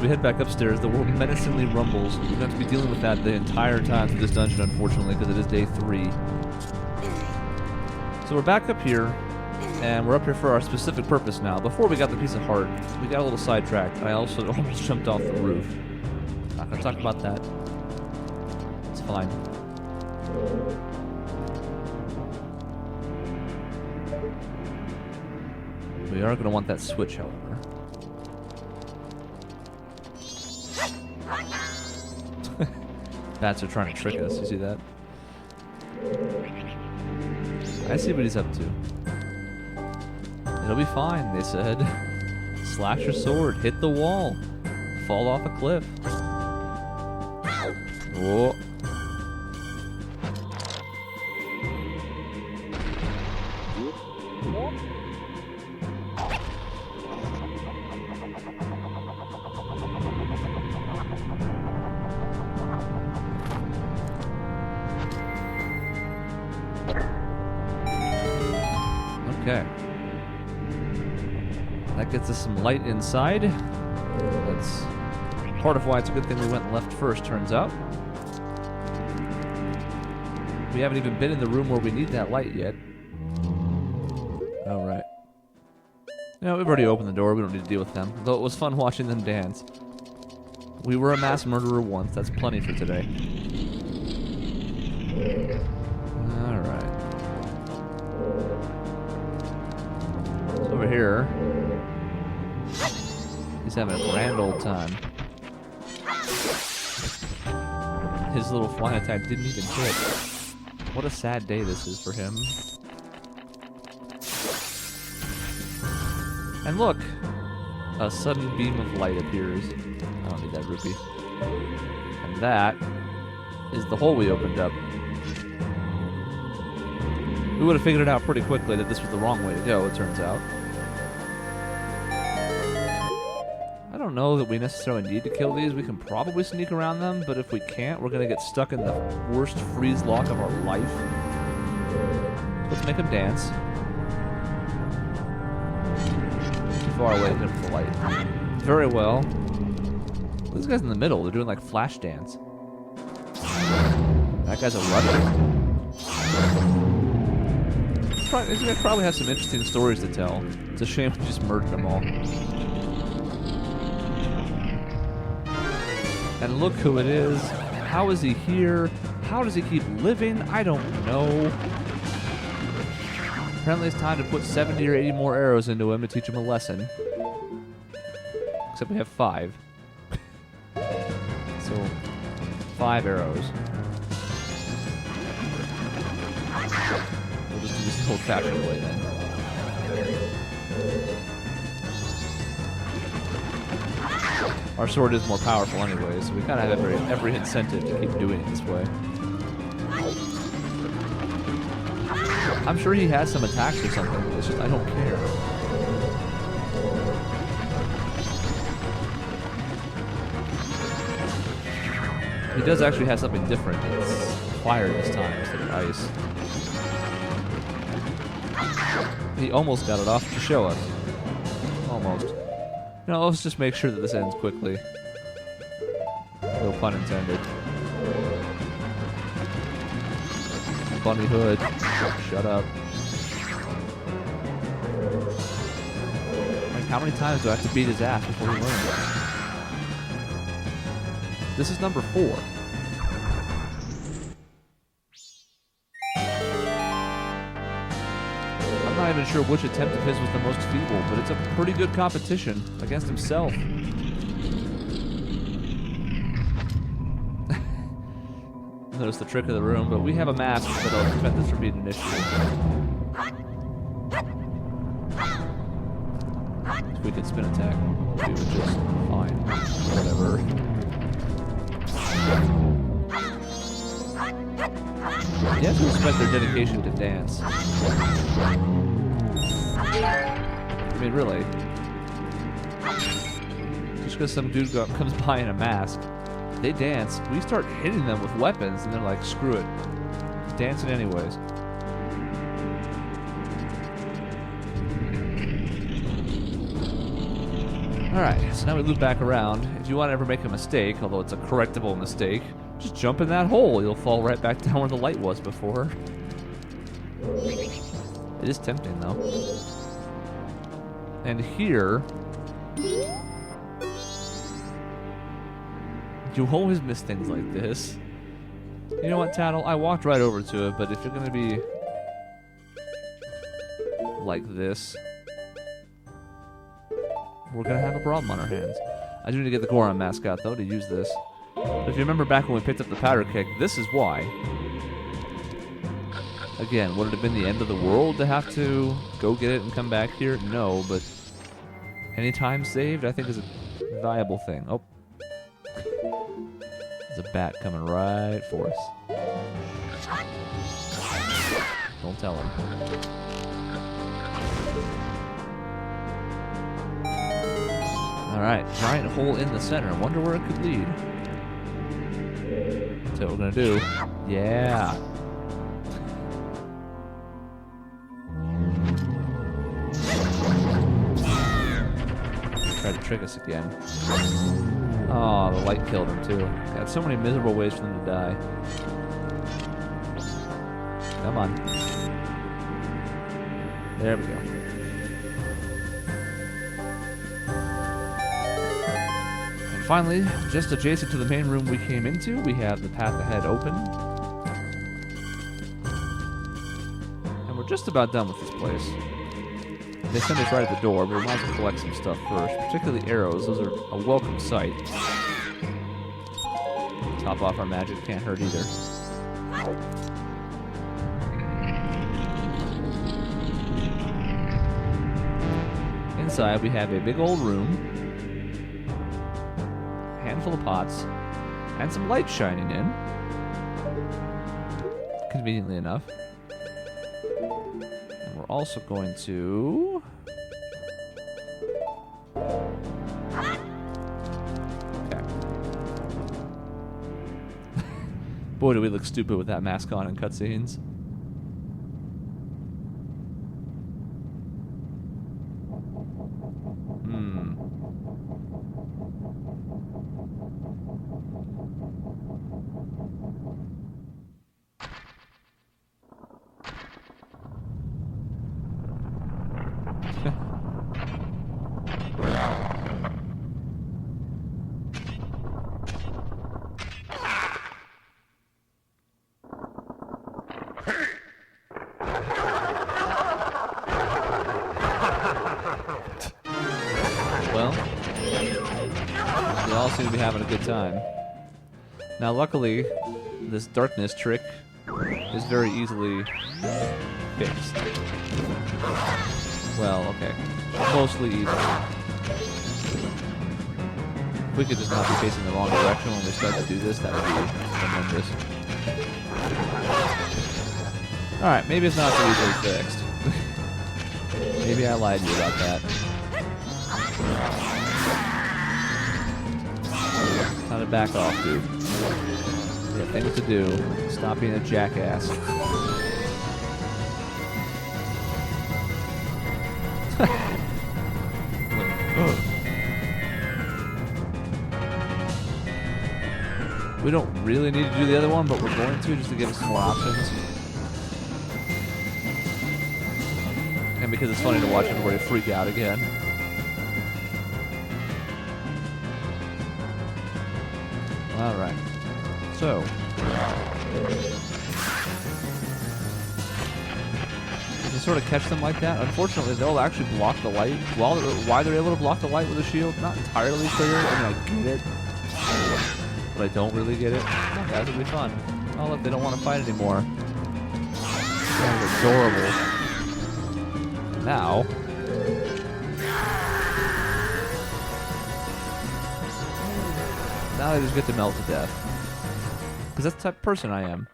as we head back upstairs, the world menacingly rumbles. We're going to have to be dealing with that the entire time through this dungeon, unfortunately, because it is day 3. So we're back up here, and we're up here for our specific purpose now. Before we got the piece of heart, we got a little sidetracked. I also almost jumped off the roof. Not going to talk about that. It's fine. We are going to want that switch, however. Bats are trying to trick us. You see that? I see what he's up to. It'll be fine, they said. Slash your sword, hit the wall, fall off a cliff. Whoa. Okay. That gets us some light inside. That's part of why it's a good thing we went left first, turns out. We haven't even been in the room where we need that light yet. Oh, right. No, we've already opened the door. We don't need to deal with them. Though it was fun watching them dance. We were a mass murderer once. That's plenty for today. Alright. Over here, he's having a grand old time. His little flying attack didn't even hit. What a sad day this is for him. And look, a sudden beam of light appears. I don't need that rupee. And that is the hole we opened up. We would have figured it out pretty quickly that this was the wrong way to go, it turns out. I don't know that we necessarily need to kill these. We can probably sneak around them, but if we can't, we're going to get stuck in the worst freeze lock of our life. Let's make them dance. Too far away to hit for the light. Very well. These guys in the middle, they're doing like flash dance. That guy's a runner. These guys probably have some interesting stories to tell. It's a shame we just murdered them all. And look who it is. How is he here? How does he keep living? I don't know. Apparently it's time to put 70 or 80 more arrows into him to teach him a lesson. Except we have 5. So, 5 arrows. We'll just do this the old-fashioned way then. Our sword is more powerful anyway, so we kind of have every incentive to keep doing it this way. I'm sure he has some attacks or something, it's just I don't care. He does actually have something different. It's fire this time instead of ice. He almost got it off to show us. Almost. No, let's just make sure that this ends quickly. No pun intended. Bunny Hood. Shut up. Like, how many times do I have to beat his ass before he learns? This is number 4. I'm not even sure which attempt of his was the most feeble, but it's a pretty good competition against himself. Notice the trick of the room, but we have a mask that'll prevent this from being an issue. We could spin attack, do it just fine. Whatever. You have to respect their dedication to dance. I mean, really. Just because some dude comes by in a mask, they dance, we start hitting them with weapons, and they're like, screw it. Dancing anyways. Alright, so now we loop back around. If you want to ever make a mistake, although it's a correctable mistake, just jump in that hole. You'll fall right back down where the light was before. It is tempting, though. And here... you always miss things like this. You know what, Tattle? I walked right over to it, but if you're gonna be... like this... we're gonna have a problem on our hands. I do need to get the Goron mascot, though, to use this. But if you remember back when we picked up the powder keg, this is why. Again, would it have been the end of the world to have to go get it and come back here? No, but any time saved, I think, is a valuable thing. Oh. There's a bat coming right for us. Don't tell him. Alright, giant hole in the center. Wonder where it could lead. That's what we're gonna do. Yeah. Try to trick us again. Oh, the light killed him too. Got so many miserable ways for them to die. Come on. There we go. And finally, just adjacent to the main room we came into, we have the path ahead open. And we're just about done with this place. They send us right at the door, but we might as well collect some stuff first, particularly arrows. Those are a welcome sight. Top off our magic, can't hurt either. Inside, we have a big old room, a handful of pots, and some light shining in. Conveniently enough. And we're also going to... Boy, do we look stupid with that mask on in cutscenes. Well, they all seem to be having a good time. Now, luckily, this darkness trick is very easily fixed. Well, okay. Mostly easy. If we could just not be facing the wrong direction when we start to do this, that would be tremendous. Alright, maybe it's not so easily fixed. Maybe I lied to you about that. Time to back off, dude. You got things to do. Stop being a jackass. We don't really need to do the other one, but we're going to just to give us some more options. And because it's funny to watch everybody freak out again. Alright. So. You can sort of catch them like that. Unfortunately, they'll actually block the light. Why they're able to block the light with a shield, not entirely clear. I mean, I get it. But I don't really get it. Oh, guys, it'll be fun. Oh, look, they don't want to fight anymore. That's adorable. Now. Now I just get to melt to death. Because that's the type of person I am.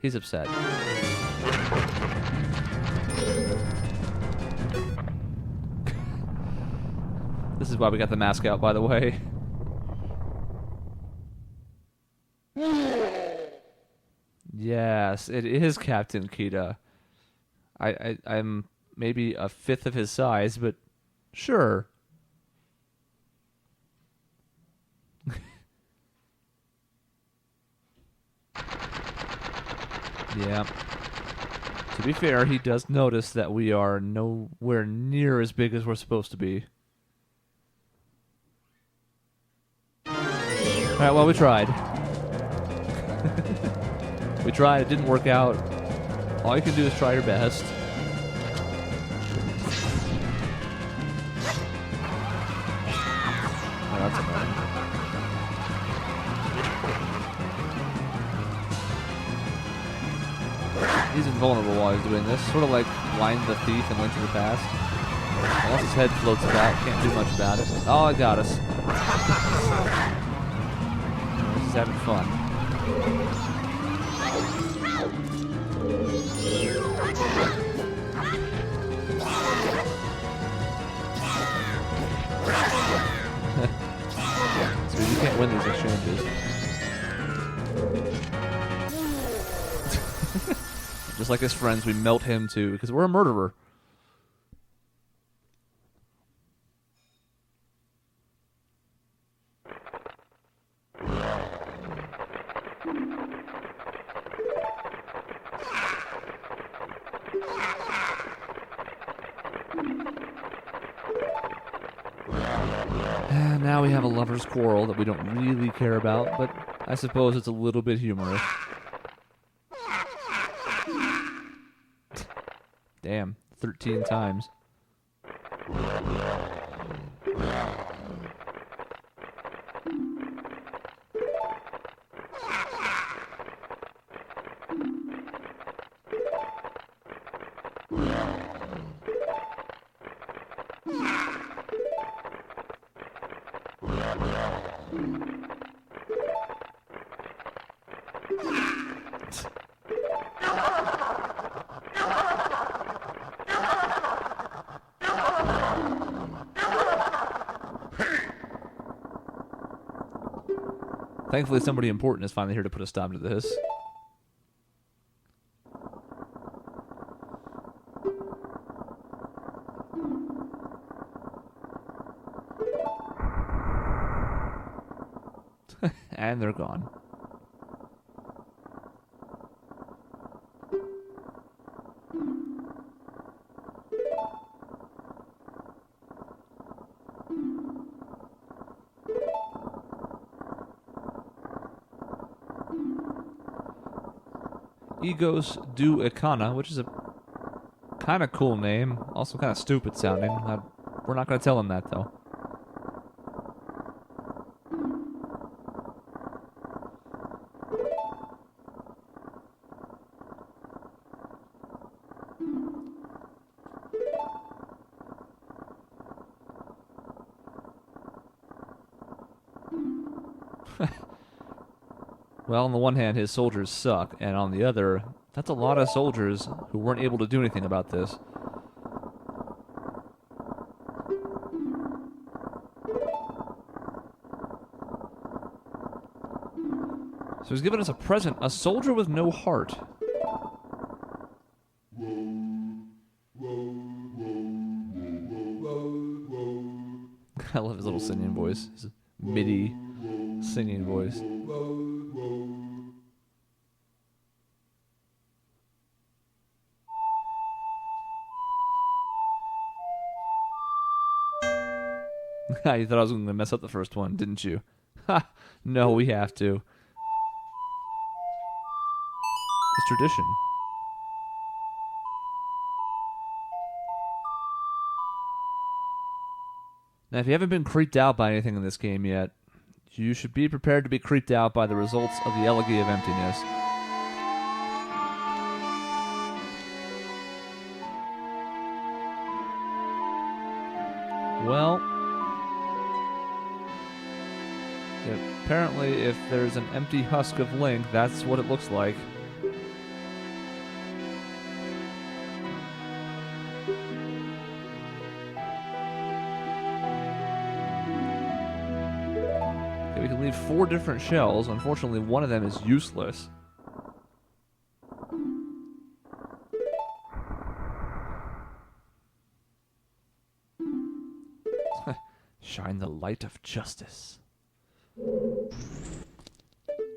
He's upset. This is why we got the mask out, by the way. Yes, it is Captain Kita. I'm maybe a fifth of his size, but sure. Yeah. To be fair, he does notice that we are nowhere near as big as we're supposed to be. Alright, well, we tried. We tried, it didn't work out. All you can do is try your best. Oh, that's annoying. He's invulnerable while he's doing this. Sort of like Blind the Thief in Link to the Past. Unless his head floats about, can't do much about it. Oh, it got us. This is having fun. So you can't win these exchanges. Just like his friends, we melt him too, because we're a murderer. And now we have a lover's quarrel that we don't really care about, but I suppose it's a little bit humorous. Damn, 13 times. Thankfully, somebody important is finally here to put a stop to this. And they're gone. Egos du Ikana, which is a kind of cool name, also kind of stupid sounding. We're not going to tell him that, though. Well, on the one hand, his soldiers suck, and on the other, that's a lot of soldiers who weren't able to do anything about this. So he's given us a present, a soldier with no heart. I love his little singing voice, his MIDI singing voice. You thought I was going to mess up the first one, didn't you? Ha! No, we have to. It's tradition. Now, if you haven't been creeped out by anything in this game yet, you should be prepared to be creeped out by the results of the Elegy of Emptiness. Well, apparently if there's an empty husk of Link, that's what it looks like. Okay, we can leave 4 different shells. Unfortunately, one of them is useless. Shine the light of justice.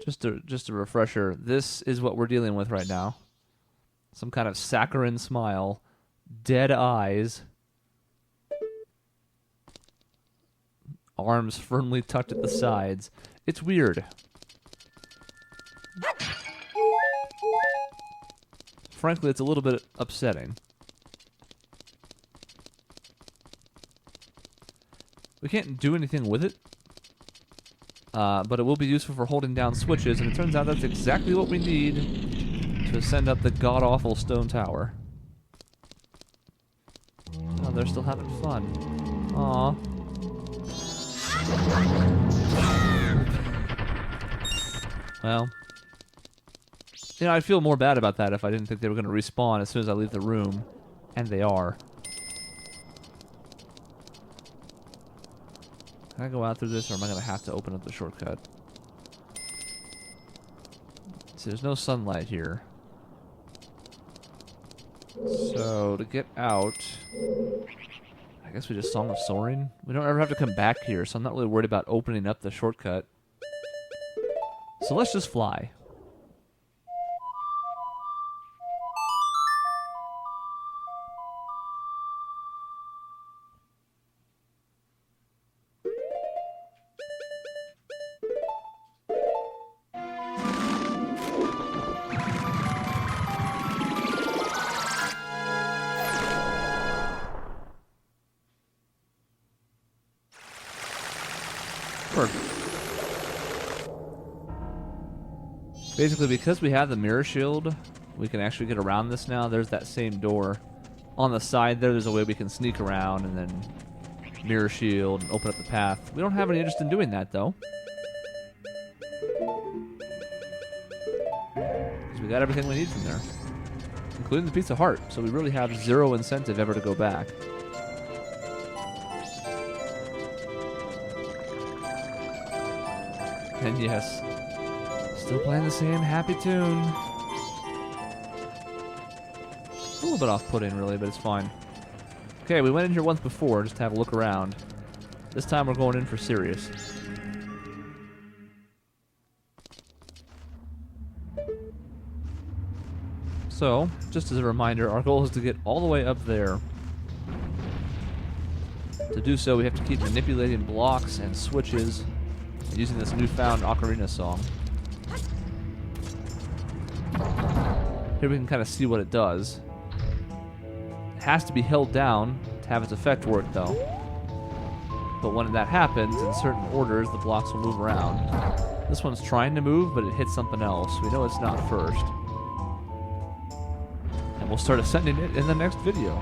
Just a refresher. This is what we're dealing with right now. Some kind of saccharine smile, dead eyes, arms firmly tucked at the sides. It's weird. Frankly, it's a little bit upsetting. We can't do anything with it, but it will be useful for holding down switches, and it turns out that's exactly what we need to ascend up the god-awful stone tower. Oh, they're still having fun. Aww. Well, you know, I'd feel more bad about that if I didn't think they were going to respawn as soon as I leave the room, and they are. Can I go out through this, or am I going to have to open up the shortcut? See, there's no sunlight here. So, to get out, I guess we just Song of Soaring. We don't ever have to come back here, so I'm not really worried about opening up the shortcut. So let's just fly. Basically, because we have the mirror shield, we can actually get around this now. There's that same door. On the side there's a way we can sneak around and then mirror shield and open up the path. We don't have any interest in doing that, though. Because we got everything we need from there. Including the piece of heart, so we really have zero incentive ever to go back. And yes, still playing the same happy tune. A little bit off-putting, really, but it's fine. Okay, we went in here once before just to have a look around. This time we're going in for serious. So, just as a reminder, our goal is to get all the way up there. To do so, we have to keep manipulating blocks and switches using this newfound ocarina song. Here we can kind of see what it does. It has to be held down to have its effect work, though. But when that happens, in certain orders, the blocks will move around. This one's trying to move, but it hits something else. We know it's not first. And we'll start ascending it in the next video.